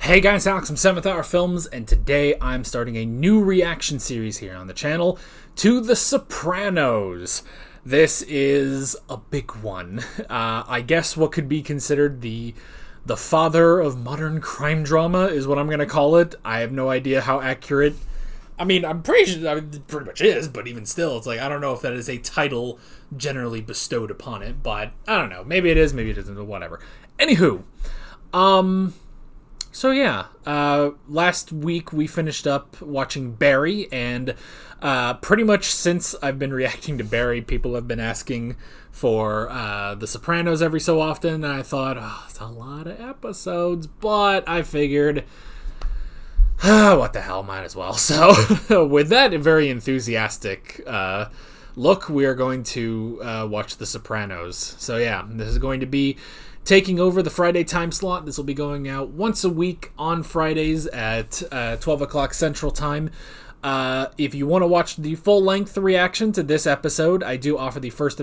Hey guys, Alex from 7th Hour Films, and today I'm starting a new reaction series here on the channel to The Sopranos. This is a big one. I guess what could be considered the father of modern crime drama is what I'm going to call it. I have no idea how accurate. I mean, I'm pretty sure it pretty much is, but even still, it's like, I don't know if that is a title generally bestowed upon it, but I don't know. Maybe it is, maybe it isn't, whatever. Anywho, so yeah, last week we finished up watching Barry, and pretty much since I've been reacting to Barry, people have been asking for The Sopranos every so often, and I thought, oh, it's a lot of episodes, but I figured, what the hell, might as well. So with that very enthusiastic look, we are going to watch The Sopranos. So yeah, this is going to be taking over the Friday time slot. This will be going out once a week on Fridays at 12 o'clock Central Time. If you want to watch the full-length reaction to this episode, I do offer the first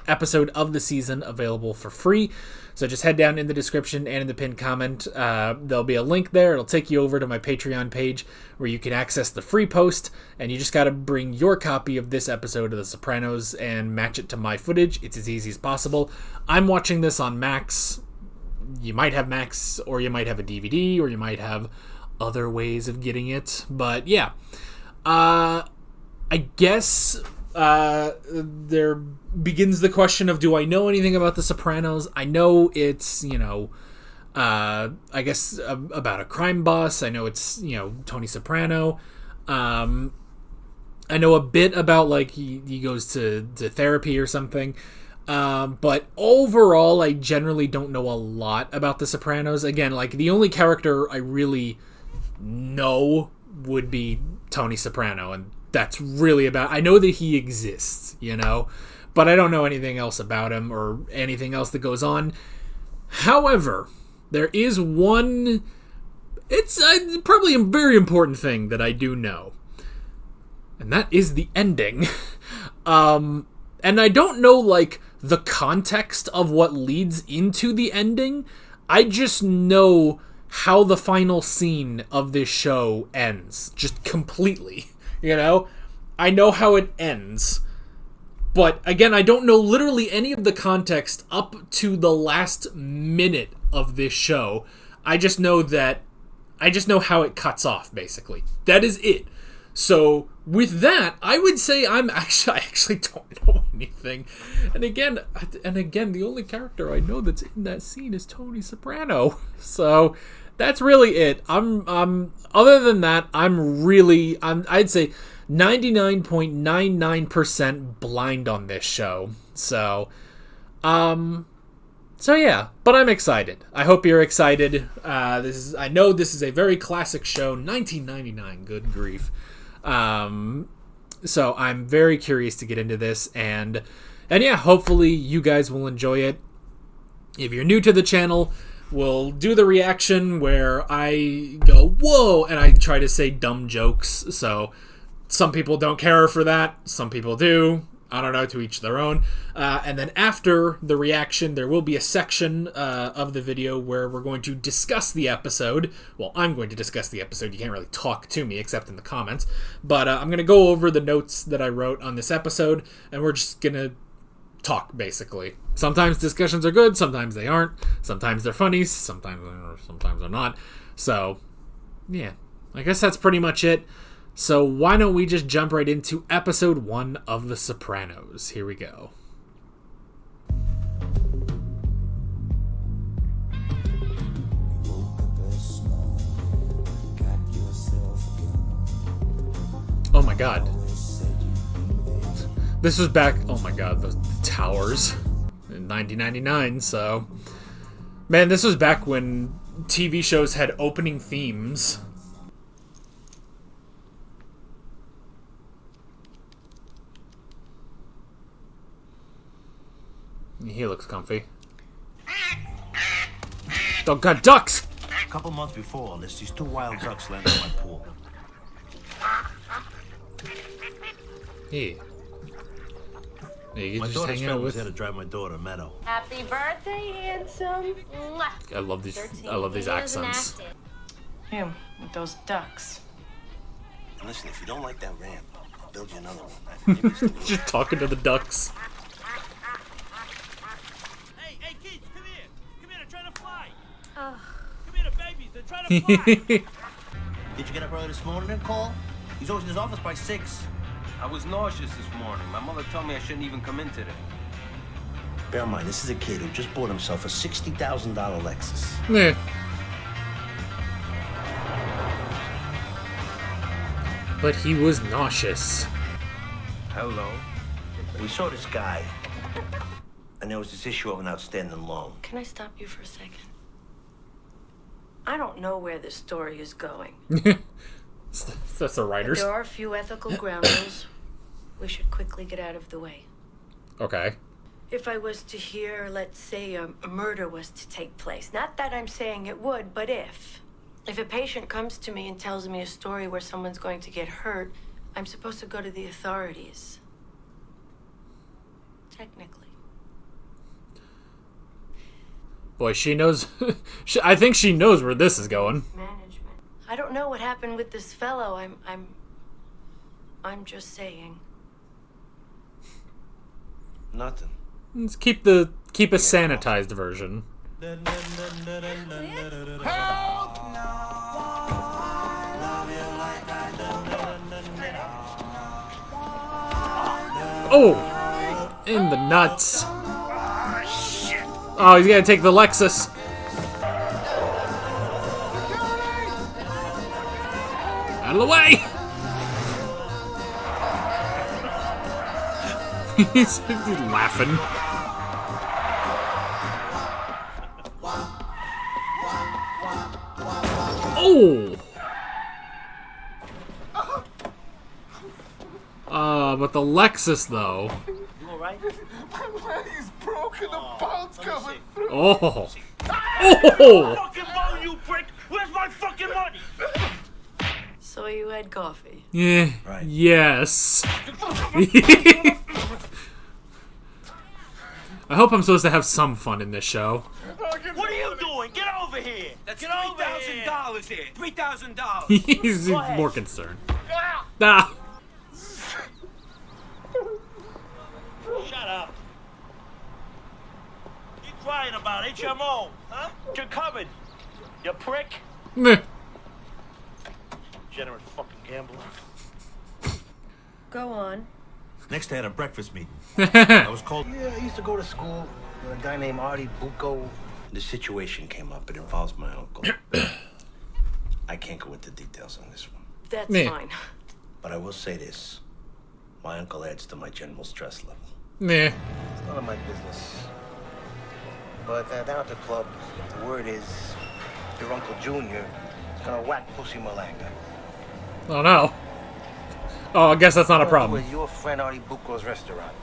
episode of the season available for free. So just head down in the description and in the pinned comment. There'll be a link there. It'll take you over to my Patreon page where you can access the free post, and you just got to bring your copy of this episode of The Sopranos and match it to my footage. It's as easy as possible. I'm watching this on Max. You might have Max, or you might have a DVD, or you might have other ways of getting it. But yeah, I guess there begins the question of, do I know anything about The Sopranos? I know it's, I guess about a crime boss. I know it's, Tony Soprano. I know a bit about, like, he goes to therapy or something. But overall, I generally don't know a lot about The Sopranos. Again, like, the only character I really know would be Tony Soprano, and that's really about. I know that he exists, but I don't know anything else about him or anything else that goes on. However, there is one. It's probably a very important thing that I do know, and that is the ending. And I don't know, like, the context of what leads into the ending. I just know how the final scene of this show ends, just completely. I know how it ends, but again, I don't know literally any of the context up to the last minute of this show. I just know how it cuts off, basically. That is it. So with that, I would say I actually don't know anything. And again, the only character I know that's in that scene is Tony Soprano. So that's really it. Other than that, I'd say 99.99% blind on this show. So yeah, but I'm excited. I hope you're excited. I know this is a very classic show, 1999, good grief. So I'm very curious to get into this, and yeah, hopefully you guys will enjoy it. If you're new to the channel, we'll do the reaction where I go, whoa, and I try to say dumb jokes. So some people don't care for that. Some people do. I don't know, to each their own. And then after the reaction, there will be a section of the video where we're going to discuss the episode. Well, I'm going to discuss the episode. You can't really talk to me except in the comments. But I'm going to go over the notes that I wrote on this episode, and we're just going to talk, basically. Sometimes discussions are good, sometimes they aren't. Sometimes they're funny, sometimes they're not. So, yeah. I guess that's pretty much it. So why don't we just jump right into episode 1 of The Sopranos. Here we go. Oh my god. This was back, oh my god, the towers in 1999, so. Man, this was back when TV shows had opening themes. He looks comfy. Oh god, ducks! A couple months before all this, these two wild ducks landed on my pool. Hey. You My just daughter's hang friend out was with. here to drive my daughter, Meadow. Happy birthday, handsome. Mwah. I love these. I love these accents. Him with those ducks. And listen, if you don't like that ramp, I'll build you another one. Maybe it's the roof. Just talking to the ducks. Hey, kids, come here. Come here, they're trying to fly. Oh. Come here, the babies, they're trying to fly. Did you get up early this morning and call? He's always in his office by 6. I was nauseous this morning. My mother told me I shouldn't even come in today. Bear in mind, this is a kid who just bought himself a $60,000 Lexus. Yeah. But he was nauseous. Hello. We saw this guy, and there was this issue of an outstanding loan. Can I stop you for a second? I don't know where this story is going. That's the writers. There are a few ethical ground rules we should quickly get out of the way. Okay. If I was to hear, let's say, a murder was to take place, not that I'm saying it would, but if a patient comes to me and tells me a story where someone's going to get hurt, I'm supposed to go to the authorities. Technically. Boy, she knows. I think she knows where this is going. Management. I don't know what happened with this fellow. I'm just saying. Nothing. Let's keep a sanitized version. Oh! In the nuts. Oh, he's gonna take the Lexus. Out of the way! he's laughing. Oh! But the Lexus, though. You alright? My leg's broken, the bone's coming through. Oh! Oh! Fucking phone, you prick. Where's my fucking money? So you had coffee. Yeah. Right. Yes. I hope I'm supposed to have some fun in this show. What are you doing? Get over here. That's Get over here. $3,000 here. $3,000. He's Go ahead. more concerned. Ah. Shut up. You crying about HMO, huh? You're covered. You prick. Meh. Degenerate fucking gambler. Go on. Next, I had a breakfast meeting. I was called. Yeah, I used to go to school with a guy named Artie Bucco. The situation came up. It involves my uncle. I can't go into details on this one. That's Me. fine. But I will say this. My uncle adds to my general stress level. Meh. It's none of my business. But down at the club, the word is your Uncle Junior is gonna whack Pussy Malanga. Oh no. Oh, I guess that's not a problem. With your friend Artie Bucco's restaurant.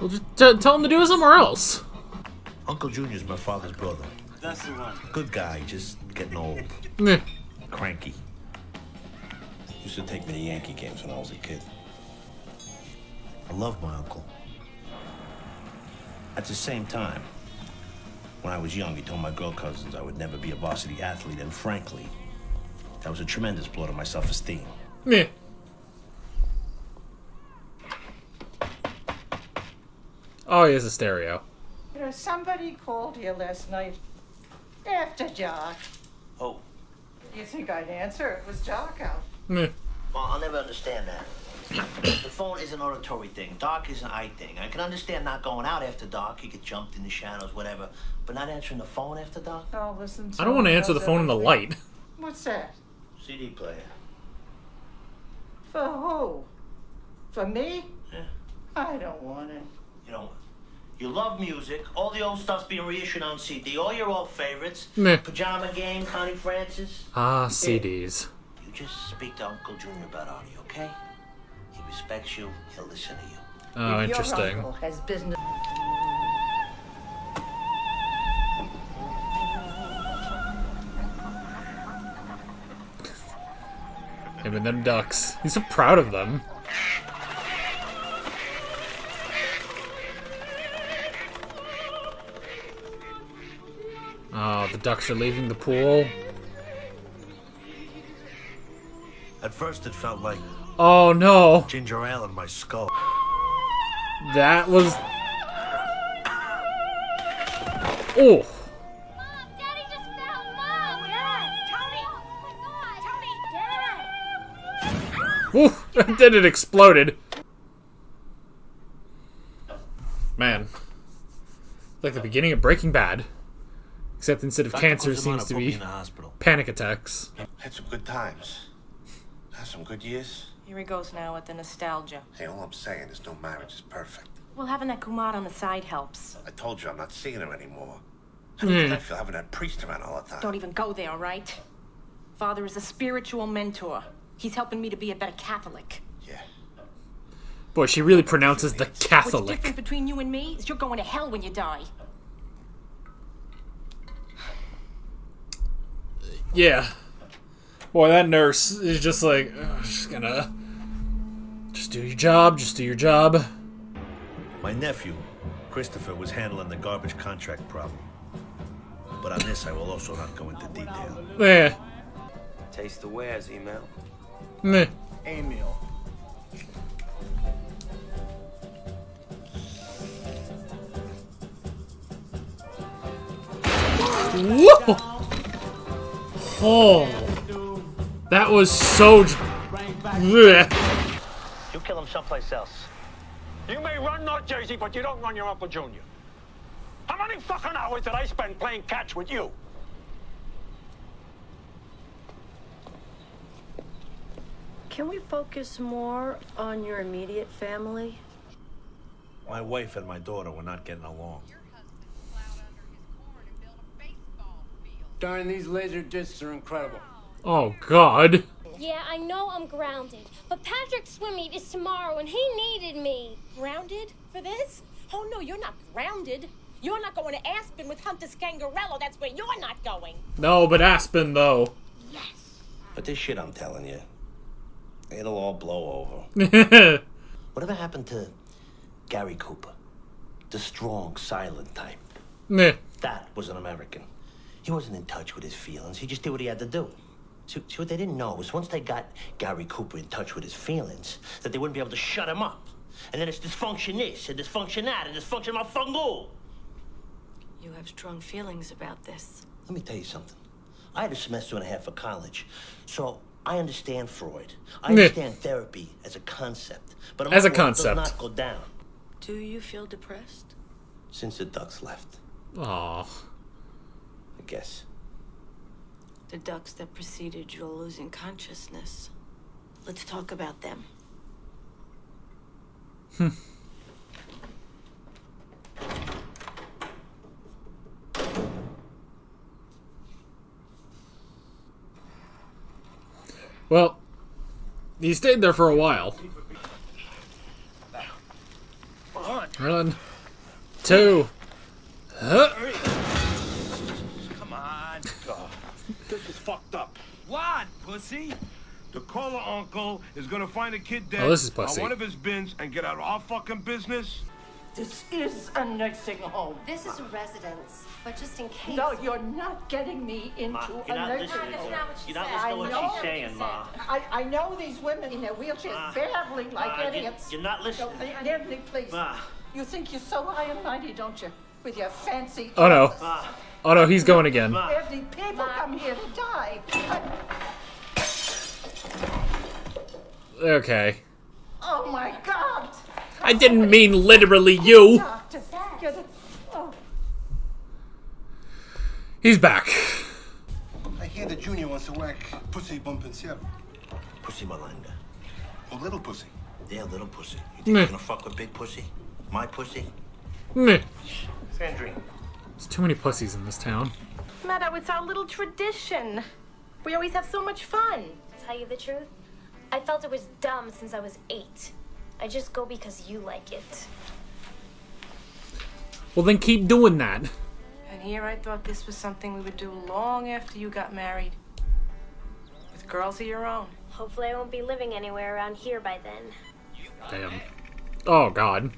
Well, just tell him to do it somewhere else. Uncle Junior's my father's brother. That's the one. Good guy, just getting old. Meh. Cranky. Used to take me to Yankee games when I was a kid. I love my uncle. At the same time, when I was young, he told my girl cousins I would never be a varsity athlete, and frankly, that was a tremendous blow to my self-esteem. Meh. Oh, he has a stereo. You know, somebody called here last night after Jock. Oh, You think I'd answer? It was Jock out. Meh. well, I'll never understand that. The phone is an auditory thing. Dark is an eye thing. I can understand not going out after dark. You get jumped in the shadows, whatever. But not answering the phone after dark? Oh, listen. I don't want to someone answer the does phone in the everything. light. What's that? CD player. For who? For me? Yeah. I don't want it. You know, you love music. All the old stuff's being reissued on CD. All your old favorites. Meh. Pajama Game, Connie Francis. Ah, CDs. You just speak to Uncle Junior about Artie, okay? He respects you. He'll listen to you. Oh, If interesting. Your uncle has business. Him and them ducks. He's so proud of them. Oh, the ducks are leaving the pool. At first, it felt like Oh no. ginger ale in my skull. That was... Oh. Mom, Daddy just found Mom! Dad! Tony! Oh my God! Tony! Dad! Ooh, then it exploded. Man. Like the beginning of Breaking Bad. Except instead of cancer seems to be in the hospital. panic attacks. Had some good times. Had some good years. Here he goes now with the nostalgia. Hey, all I'm saying is no marriage is perfect. Well, having that Kumar on the side helps. I told you I'm not seeing her anymore. How do I feel having that priest around all the time? Don't even go there, all right? Father is a spiritual mentor. He's helping me to be a better Catholic. Yeah. Boy, she really pronounces the What's Catholic. different between you and me is you're going to hell when you die. Yeah. Boy, that nurse is just like, just gonna... Just do your job, just do your job. My nephew, Christopher, was handling the garbage contract problem. But on this, I will also not go into detail. Eh. Taste the wares, email. Meh. Emil. Whoa! Oh. That was so... Blech. You kill him someplace else. You may run North Jersey, but you don't run your Uncle Junior. How many fucking hours did I spend playing catch with you? Can we focus more on your immediate family? My wife and my daughter were not getting along. Darn, these laser discs are incredible. Oh, God. Yeah, I know I'm grounded, but Patrick's swim meet is tomorrow and he needed me. Grounded for this? Oh, no, you're not grounded. You're not going to Aspen with Hunter Scangarello. That's where you're not going. No, but Aspen, though. Yes. But this shit I'm telling you, it'll all blow over. Whatever happened to Gary Cooper? The strong, silent type. Meh. That was an American. He wasn't in touch with his feelings. He just did what he had to do. See, what they didn't know was once they got Gary Cooper in touch with his feelings, that they wouldn't be able to shut him up. And then it's dysfunction this, and dysfunction that, and dysfunction mafungo. You have strong feelings about this. Let me tell you something. I had a semester and a half of college, so I understand Freud. I understand therapy as a concept. But As a my world concept. does not go down Do you feel depressed? since the ducks left, Aw. I guess. The ducks that preceded your losing consciousness. Let's talk about them. Well, he stayed there for a while. 1, 2. Come on. This is fucked up. What, pussy? The caller uncle is gonna find a kid dead Oh, this is pussy. on one of his bins and get out of our fucking business. This is a nursing home. This is a residence, but just in case. No, you're not getting me into a nursing home. That's not what she You're not said. listening to what I know she's saying, Ma. I know these women in their wheelchairs babbling like idiots. You're not listening. No, Anthony, please. Ma. You think you're so high and mighty, don't you? With your fancy. Oh, no. Ma. Oh, no, he's going again. Ma. Anthony, people come here to die. Okay. Oh my God! I didn't mean literally you. Doctor, get it. Oh. He's back. I hear the junior wants to work pussy bumping Sierra. Pussy Malanga. Oh, little pussy. Yeah, little pussy. You think Meh. you're gonna fuck with big pussy? My pussy? Meh. Sandrine. There's too many pussies in this town. Meadow, it's our little tradition. We always have so much fun. Tell you the truth, I felt it was dumb since I was 8. I just go because you like it. Well, then keep doing that. And here I thought this was something we would do long after you got married. With girls of your own. Hopefully I won't be living anywhere around here by then. Damn. Oh, God.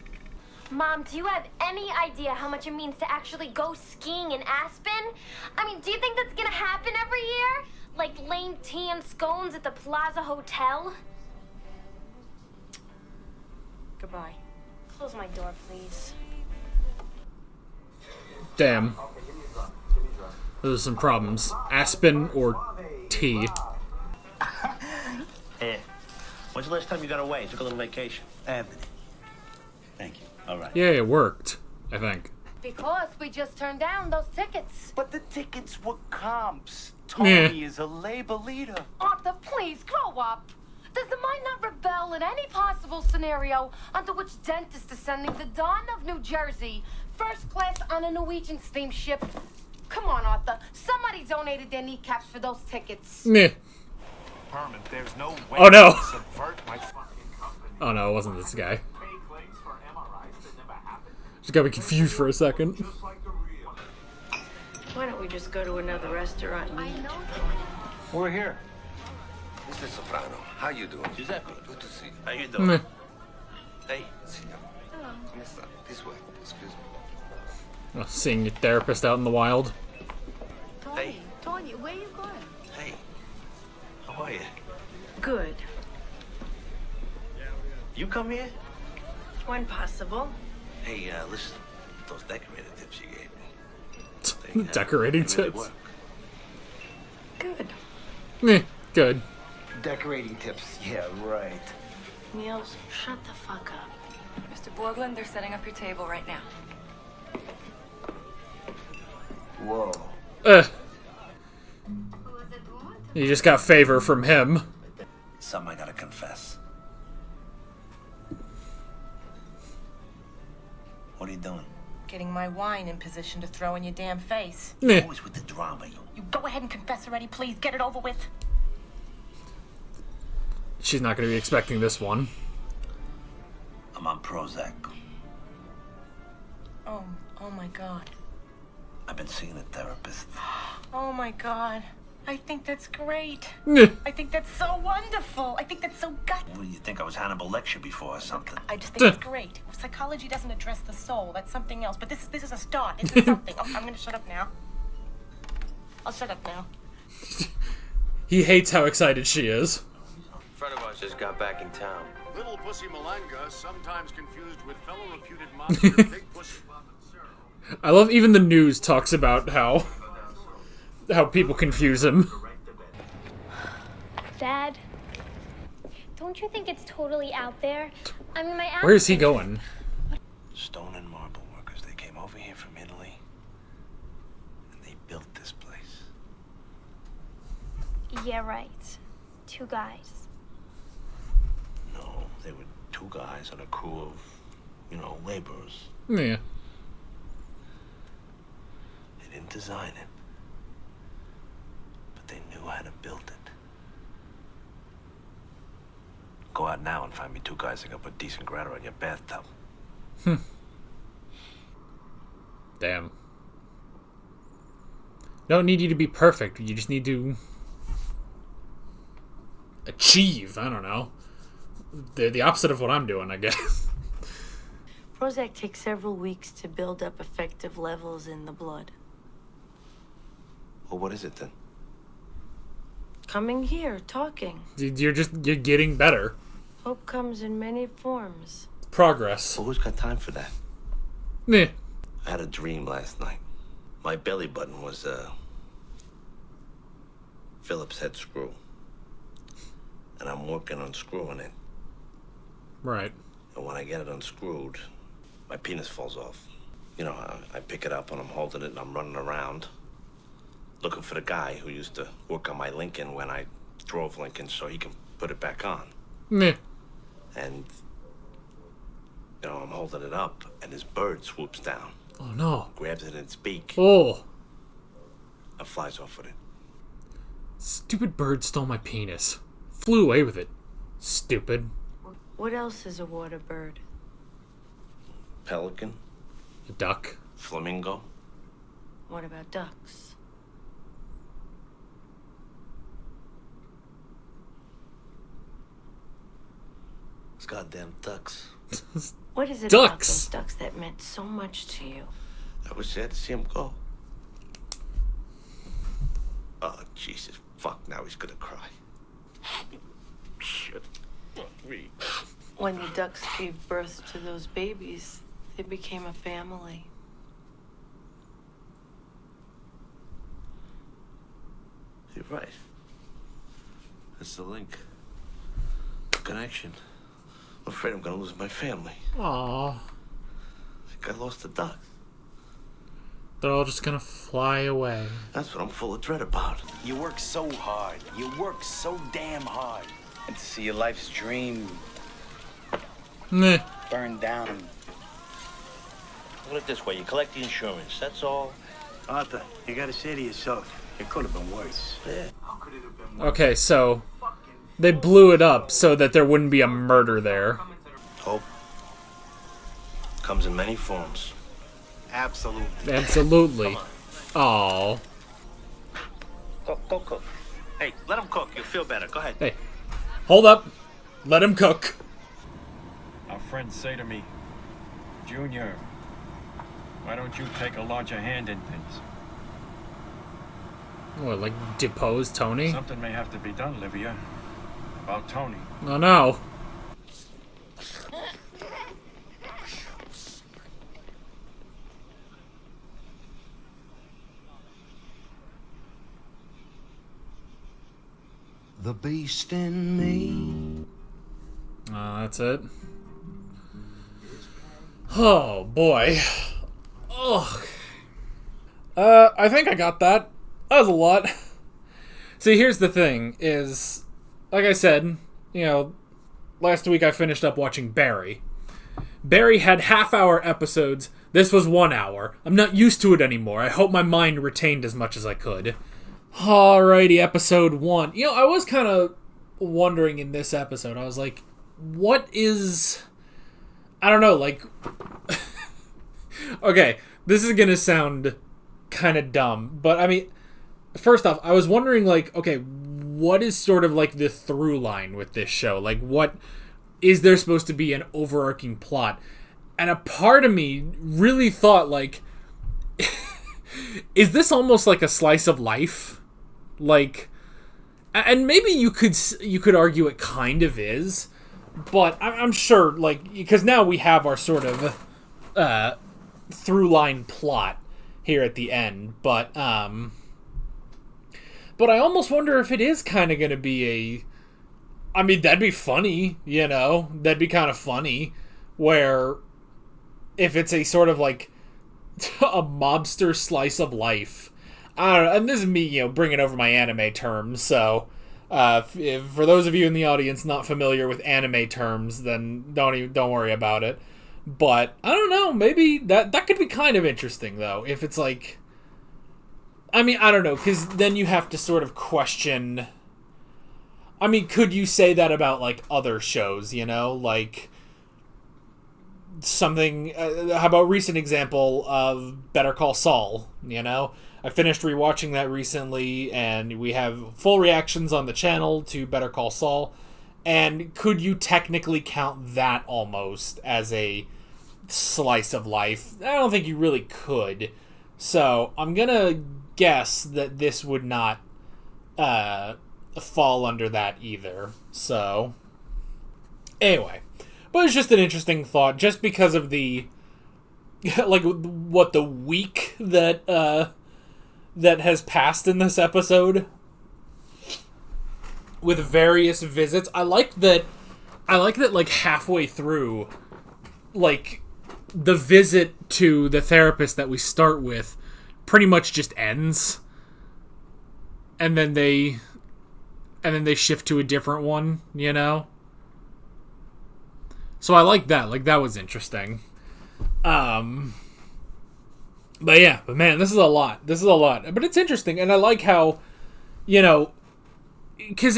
Mom, do you have any idea how much it means to actually go skiing in Aspen? I mean, do you think that's gonna happen every year? Like lame tea and scones at the Plaza Hotel? Goodbye. Close my door, please. Damn. Those are some problems. Aspen or tea? Hey, when's the last time you got away? Took a little vacation? Anthony. Thank you. All right. Yeah, it worked, I think. Because we just turned down those tickets. But the tickets were comps. Yeah. Tony is a labor leader. Arthur, please grow up. Does the mind not rebel in any possible scenario under which dentist is sending the Don of New Jersey first class on a Norwegian steamship? Come on, Arthur. Somebody donated their kneecaps for those tickets. Meh. Herman, there's no way Oh, no. to subvert my fucking company. Oh, no, it wasn't this guy. Fake claims for MRIs that never happened. Just got me confused for a second. Just like the real. Why don't we just go to another restaurant and eat? We're here. Mr. Soprano, how you doing? Giuseppe. Good to see you. How you doing? Meh. Hey, signor. Come sta? This way. Excuse me. Oh, seeing your therapist out in the wild. Hey. Tony, where you going? Hey. How are you? Good. You come here? When possible. Hey, listen. Those decorator tips you gave me. Decorating they really tips. work. Good. Meh. Good. Decorating tips. Yeah, right. Niels, shut the fuck up. Mr. Borglund, they're setting up your table right now. Whoa. You just got favor from him. Something I gotta confess. What are you doing? Getting my wine in position to throw in your damn face. Meh. Always with the drama, you. You go ahead and confess already, please. Get it over with. She's not going to be expecting this one. I'm on Prozac. Oh my God. I've been seeing a therapist. Oh my God. I think that's great. Meh. I think that's so wonderful. I think that's so gut. What do you think? I was Hannibal Lecter before or something? I just think it's great. Psychology doesn't address the soul. That's something else. But this is a start. This is something. Oh, I'm gonna shut up now. I'll shut up now. He hates how excited she is. A friend of ours just got back in town. Little Pussy Malanga, sometimes confused with fellow reputed monster Big Pussy Bob and Sarah. I love even the news talks about how people confuse him. Dad, don't you think it's totally out there? I mean, my Where is he going? Stone and marble workers. They came over here from Italy. And they built this place. Yeah, right. 2 guys. No, they were 2 guys on a crew of, laborers. Yeah. They didn't design it. But they knew how to build it. Go out now and find me 2 guys that can put decent grata on your bathtub. Damn. Don't need you to be perfect. You just need to achieve. I don't know. The opposite of what I'm doing, I guess. Prozac takes several weeks to build up effective levels in the blood. Well, what is it then? Coming here, talking. You're getting better. Hope comes in many forms. Progress. Well, who's got time for that? Meh. I had a dream last night. My belly button was Phillips head screw. And I'm working on screwing it. Right. And when I get it unscrewed, my penis falls off. I pick it up and I'm holding it and I'm running around looking for the guy who used to work on my Lincoln when I drove Lincoln so he can put it back on. Meh. And, I'm holding it up and this bird swoops down. Oh no. Grabs it in its beak. Oh. And flies off with it. Stupid bird stole my penis. Flew away with it. Stupid. What else is a water bird? Pelican. A duck. Flamingo. What about ducks? goddamn ducks. What is it about Ducks. those ducks that meant so much to you? I was sad to see him go. Oh, Jesus. Fuck, now he's gonna cry. Shit. Fuck me. When the ducks gave birth to those babies, they became a family. You're right. That's the link. The connection. I'm afraid I'm gonna lose my family. Aww. I think I lost the duck. They're all just gonna fly away. That's what I'm full of dread about. You work so hard. You work so damn hard. And to see your life's dream Meh. burned down. Look at it this way. You collect the insurance. That's all. Arthur, you gotta say to yourself, it could have been worse. Yeah. How could it have been worse? Okay, so they blew it up so that there wouldn't be a murder there. Hope comes in many forms. Absolutely. Absolutely. Aww. Go cook. Hey, let him cook. You'll feel better. Go ahead. Hey, hold up. Let him cook. Our friends say to me, Junior, why don't you take a larger hand in things? What, like depose Tony? Something may have to be done, Livia, about Tony. Oh no. The beast in me. That's it. Oh boy. Ugh. I think I got that. That was a lot. See, here's the thing, is, like I said, last week I finished up watching Barry. Barry had half-hour episodes. This was 1 hour. I'm not used to it anymore. I hope my mind retained as much as I could. Alrighty, episode 1. I was kind of wondering in this episode, I was like, what is... I don't know, like... Okay, this is gonna sound kind of dumb, but I mean, first off, I was wondering, like, okay, what is sort of like the through line with this show? Like, what is there supposed to be an overarching plot? And a part of me really thought, like, is this almost like a slice of life? Like, and maybe you could argue it kind of is, but I'm sure, like, because now we have our sort of through line plot here at the end, but I almost wonder if it is kind of going to be I mean, that'd be funny, that'd be kind of funny, where if it's a sort of like a mobster slice of life. I don't know, and this is me, bringing over my anime terms, so if for those of you in the audience not familiar with anime terms, then don't worry about it. But I don't know, maybe that could be kind of interesting, though, if it's like, I mean, I don't know, because then you have to sort of question, I mean, could you say that about, like, other shows, like something, how about recent example of Better Call Saul, I finished rewatching that recently, and we have full reactions on the channel to Better Call Saul, and could you technically count that almost as a slice of life? I don't think you really could, so I'm gonna guess that this would not fall under that either, so anyway. But it's just an interesting thought, just because of the, like, what, the week that has passed in this episode with various visits. I like that, like, halfway through, like, the visit to the therapist that we start with pretty much just ends. And then they shift to a different one, So I like that. Like, that was interesting. But yeah, man, this is a lot. But it's interesting, and I like how, because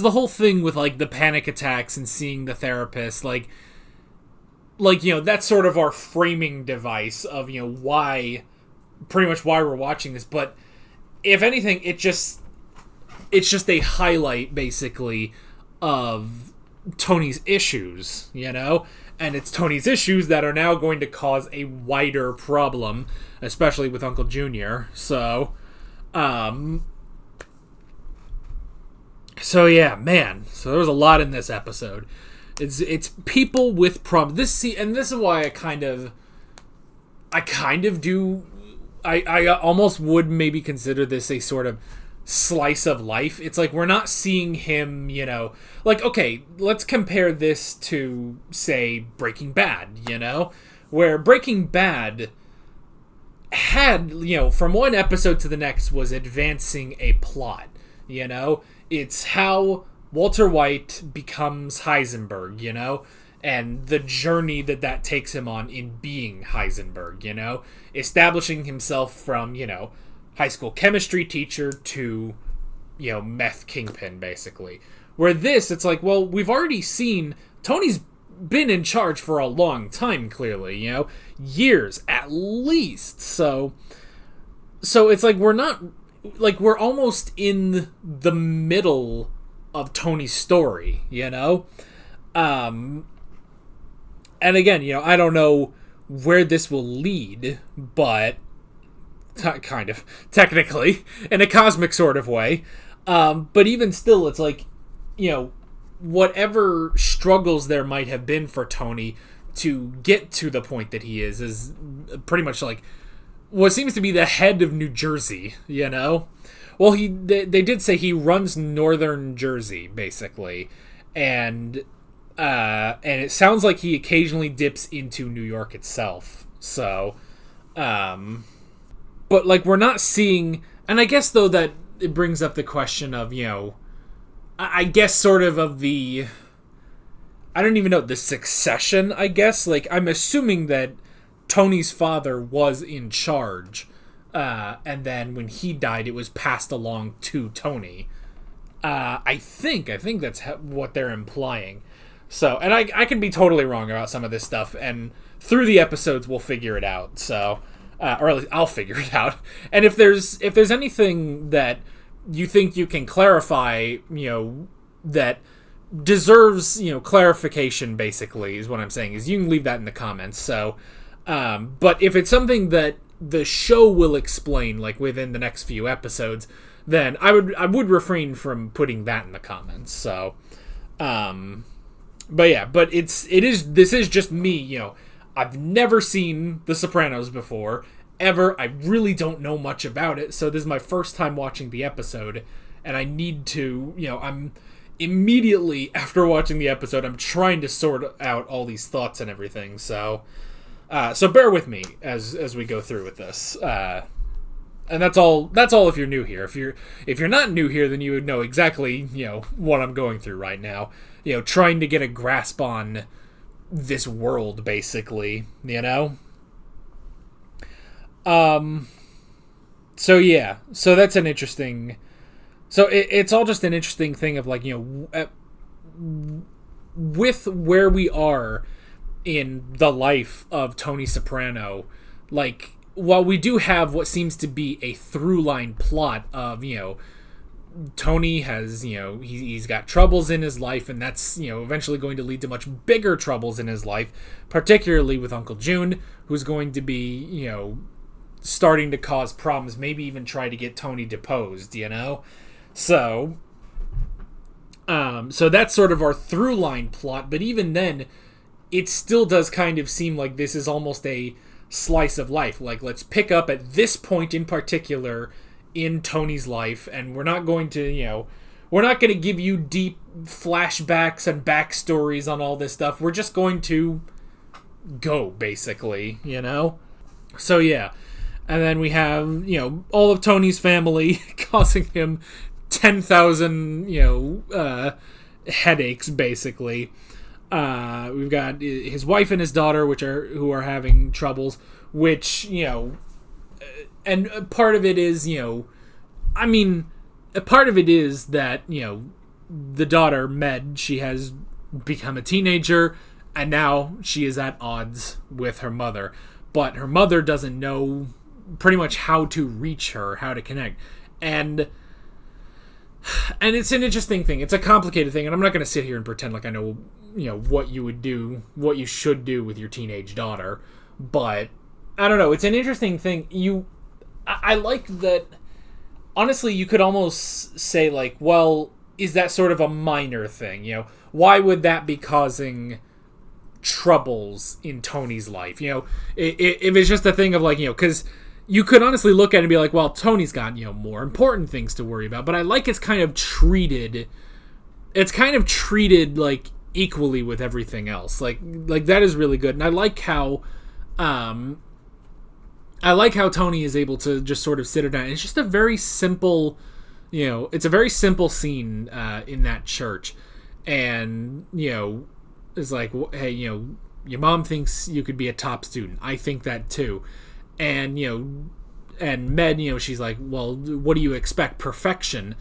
the whole thing with, like, the panic attacks and seeing the therapist, like, that's sort of our framing device of, why we're watching this. But if anything, it's just a highlight, basically, of Tony's issues, you know? And it's Tony's issues that are now going to cause a wider problem, especially with Uncle Junior. So yeah, man. So there was a lot in this episode. It's people with problems. This is why I kind of do. I almost would maybe consider this a sort of slice of life. It's like we're not seeing him, you know, like, okay, let's compare this to, say, Breaking Bad, you know, where Breaking Bad had, you know, from one episode to the next was advancing a plot, you know. It's how Walter White becomes Heisenberg, you know, and the journey that takes him on in being Heisenberg, you know, establishing himself from, you know, high school chemistry teacher to, you know, meth kingpin, basically. Where this, it's like, well, we've already seen Tony's been in charge for a long time, clearly, you know, years at least. So it's like we're almost in the middle of Tony's story, you know? And again, you know, I don't know where this will lead, but kind of, technically, in a cosmic sort of way. But even still, it's like, you know, whatever struggles there might have been for Tony to get to the point that he is pretty much like what seems to be the head of New Jersey, you know? Well, they did say he runs northern Jersey, basically. And it sounds like he occasionally dips into New York itself. So, but, like, we're not seeing... And I guess, though, that it brings up the question of, you know... I guess sort of the... I don't even know, the succession, I guess. Like, I'm assuming that Tony's father was in charge. And then when he died, it was passed along to Tony. I think that's what they're implying. So, and I can be totally wrong about some of this stuff, and through the episodes we'll figure it out. So, or at least I'll figure it out. And if there's anything that you think you can clarify, you know, that deserves, you know, clarification, basically, is what I'm saying, is you can leave that in the comments. So, but if it's something that the show will explain, like, within the next few episodes, then I would refrain from putting that in the comments. So, but yeah, but this is just me, you know, I've never seen The Sopranos before, ever. I really don't know much about it, so this is my first time watching the episode, and I need to, you know, I'm immediately after watching the episode, I'm trying to sort out all these thoughts and everything, so bear with me as we go through with this. And that's all if you're new here. If you're not new here, then you would know exactly, you know, what I'm going through right now. You know, trying to get a grasp on this world, basically, you know? So yeah. So that's an interesting... So it's all just an interesting thing of, like, you know, with where we are in the life of Tony Soprano, like, while we do have what seems to be a through line plot of, you know, Tony has, you know, he's got troubles in his life, and that's, you know, eventually going to lead to much bigger troubles in his life, particularly with Uncle June, who's going to be, you know, starting to cause problems, maybe even try to get Tony deposed, you know? So that's sort of our through line plot, but even then, it still does kind of seem like this is almost a slice of life. Like, let's pick up at this point in particular in Tony's life, and we're not going to, you know, we're not going to give you deep flashbacks and backstories on all this stuff. We're just going to go, basically, you know? So, yeah. And then we have, you know, all of Tony's family causing him 10,000, you know, headaches, basically. We've got his wife and his daughter, who are having troubles, which, you know, and part of it is, you know, I mean, a part of it is that, you know, the daughter, Med, she has become a teenager, and now she is at odds with her mother. But her mother doesn't know pretty much how to reach her, how to connect. And And it's an interesting thing. It's a complicated thing, and I'm not going to sit here and pretend like I know, what you would do, what you should do with your teenage daughter. But I don't know. It's an interesting thing. I like that. Honestly, you could almost say like, well, is that sort of a minor thing? Why would that be causing troubles in Tony's life? If it's just a thing of like, because you could honestly look at it and be like, well, Tony's got, more important things to worry about. But I like it's kind of treated like equally with everything else. Like that is really good. And I like how Tony is able to just sort of sit it down. It's just a very simple, it's a very simple scene in that church. And, it's like, hey, your mom thinks you could be a top student. I think that too. And, and Med, she's like, well, what do you expect? Perfection.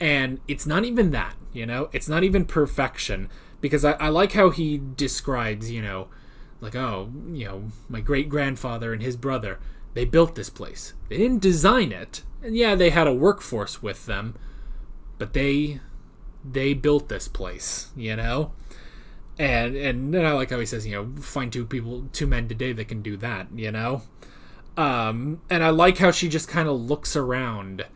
And it's not even that, it's not even perfection, because I like how he describes, like, oh, my great grandfather and his brother, they built this place. They didn't design it. And yeah, they had a workforce with them, but they built this place, And then I like how he says, find two men today that can do that, And I like how she just kind of looks around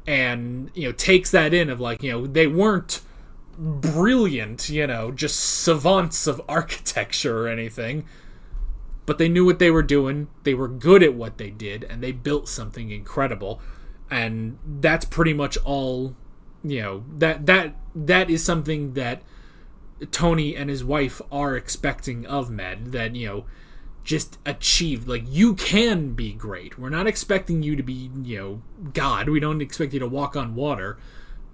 and, takes that in of like, they weren't brilliant, just savants of architecture or anything, but they knew what they were doing. They were good at what they did, and they built something incredible. And that's pretty much all, that is something that Tony and his wife are expecting of Med, that, just achieved. Like, you can be great. We're not expecting you to be, God. We don't expect you to walk on water,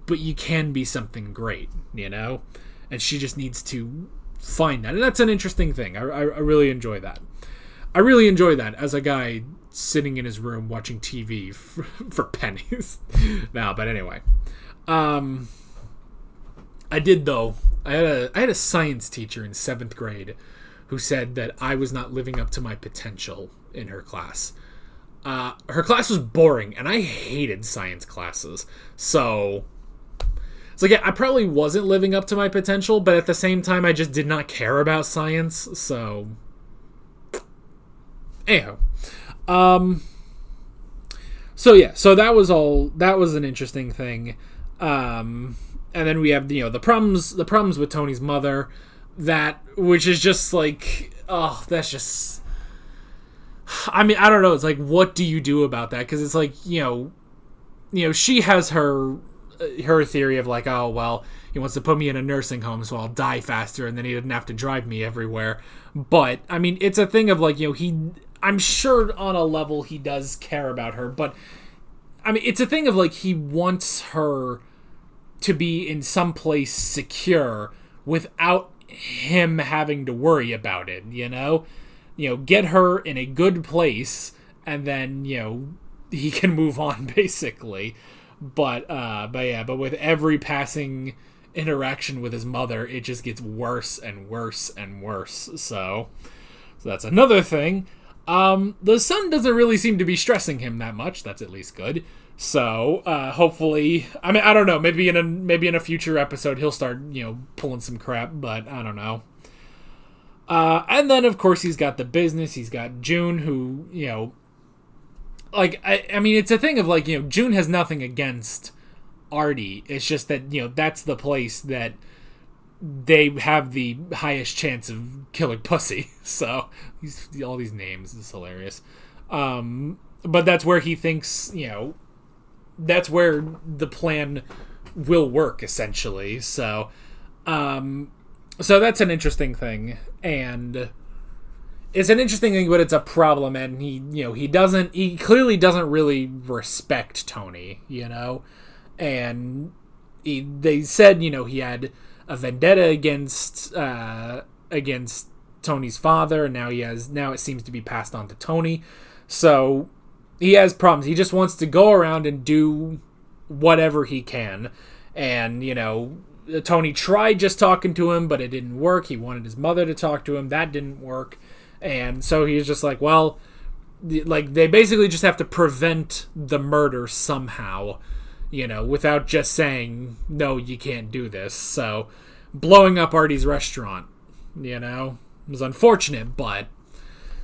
but you can be something great, And she just needs to find that. And that's an interesting thing. I really enjoy that. I really enjoy that as a guy sitting in his room watching TV for pennies. But anyway. I did, though. I had a science teacher in 7th grade who said that I was not living up to my potential in her class. Her class was boring, and I hated science classes. So it's like, yeah, I probably wasn't living up to my potential, but at the same time, I just did not care about science. So anyhow. So that was an interesting thing. And then we have, the problems with Tony's mother, which is just like, oh, that's just, I mean, I don't know. It's like, what do you do about that? Because it's like, she has her theory of like, oh, well, he wants to put me in a nursing home so I'll die faster and then he doesn't have to drive me everywhere. But I mean, it's a thing of like, I'm sure on a level he does care about her, but I mean, it's a thing of like, he wants her to be in some place secure without him having to worry about it, get her in a good place and then, he can move on basically. But with every passing interaction with his mother, it just gets worse and worse and worse. So that's another thing. The son doesn't really seem to be stressing him that much. That's at least good. So hopefully, I mean, I don't know. Maybe in a future episode he'll start pulling some crap, but I don't know. And then of course he's got the business. He's got June, who like I mean, it's a thing of like June has nothing against Artie. It's just that that's the place that they have the highest chance of killing pussy. So all these names is hilarious. But that's where he thinks that's where the plan will work essentially. So that's an interesting thing, and it's an interesting thing, but it's a problem, and he clearly doesn't really respect Tony, and they said, he had a vendetta against Tony's father, and now it seems to be passed on to Tony. So he has problems. He just wants to go around and do whatever he can. And, Tony tried just talking to him, but it didn't work. He wanted his mother to talk to him. That didn't work. And so he's just like, well, like, they basically just have to prevent the murder somehow. you know, without just saying, no, you can't do this. So, blowing up Artie's restaurant, you know, was unfortunate, but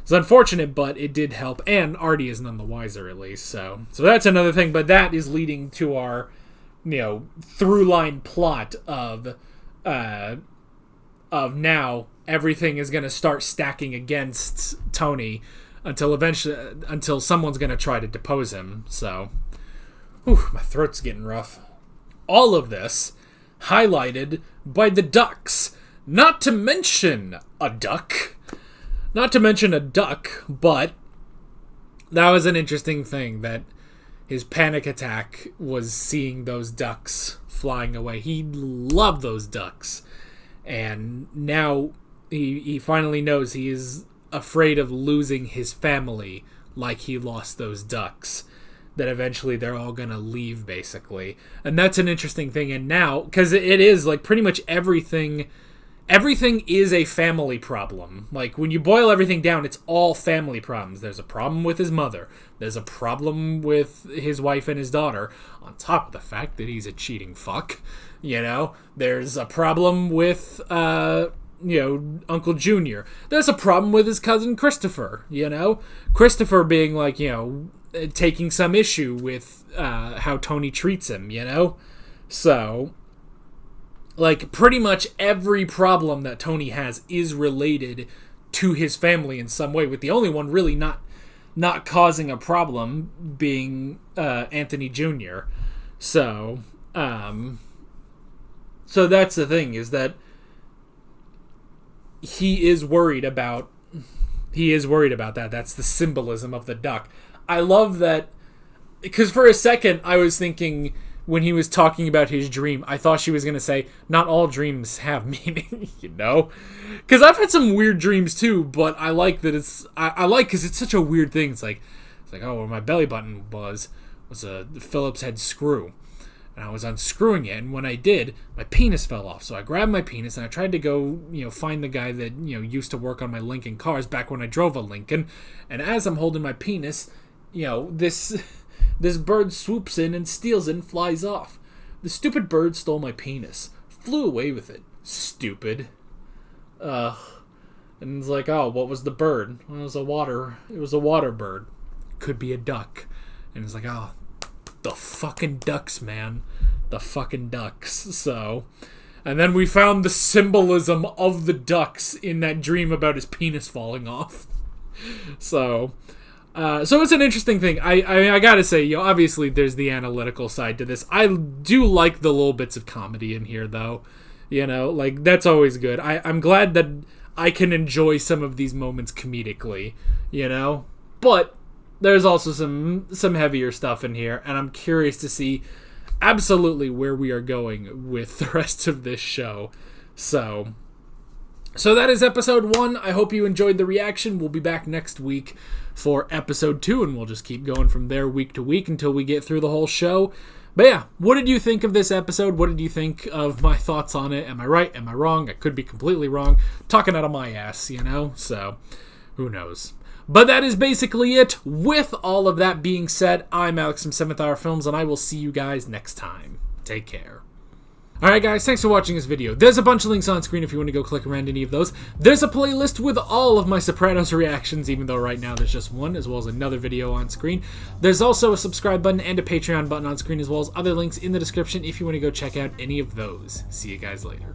it did help, and Artie is none the wiser, at least. So that's another thing, but that is leading to our, you know, through line plot of now everything is going to start stacking against Tony until someone's going to try to depose him. So, my throat's getting rough. All of this highlighted by the ducks. Not to mention a duck, but that was an interesting thing, that his panic attack was seeing those ducks flying away. He loved those ducks. And now he finally knows he is afraid of losing his family like he lost those ducks. That eventually they're all going to leave, basically. And that's an interesting thing. And now, because it is, like, pretty much everything is a family problem. Like, when you boil everything down, it's all family problems. There's a problem with his mother. There's a problem with his wife and his daughter, on top of the fact that he's a cheating fuck. You know? There's a problem with, Uncle Junior. There's a problem with his cousin Christopher, you know? Christopher being, like, taking some issue with how Tony treats him, you know? So, like, pretty much every problem that Tony has is related to his family in some way, with the only one really not causing a problem being Anthony Jr. So that's the thing, is that he is worried about that. That's the symbolism of the duck. I love that, because for a second I was thinking, when he was talking about his dream, I thought she was going to say, not all dreams have meaning, you know? Because I've had some weird dreams too, but I like that I like, because it's such a weird thing. It's like, oh, where my belly button was a Phillips head screw. And I was unscrewing it, and when I did, my penis fell off. So I grabbed my penis, and I tried to go, find the guy that, used to work on my Lincoln cars back when I drove a Lincoln. And as I'm holding my penis, this bird swoops in and steals it and flies off. The stupid bird stole my penis. Flew away with it. Stupid. And it's like, oh, what was the bird? Well, it was a water bird. Could be a duck. And it's like, oh, the fucking ducks, man. The fucking ducks. So, and then we found the symbolism of the ducks in that dream about his penis falling off. So it's an interesting thing. I gotta say, obviously there's the analytical side to this. I do like the little bits of comedy in here, though. Like, that's always good. I'm glad that I can enjoy some of these moments comedically, But there's also some heavier stuff in here, and I'm curious to see absolutely where we are going with the rest of this show. So that is episode 1. I hope you enjoyed the reaction. We'll be back next week for episode 2, and we'll just keep going from there week to week until we get through the whole show. But yeah, what did you think of this episode? What did you think of my thoughts on it? Am I right? Am I wrong? I could be completely wrong. Talking out of my ass, So, who knows? But that is basically it. With all of that being said, I'm Alex from 7th Hour Films, and I will see you guys next time. Take care. Alright guys, thanks for watching this video. There's a bunch of links on screen if you want to go click around any of those. There's a playlist with all of my Sopranos reactions, even though right now there's just one, as well as another video on screen. There's also a subscribe button and a Patreon button on screen, as well as other links in the description if you want to go check out any of those. See you guys later.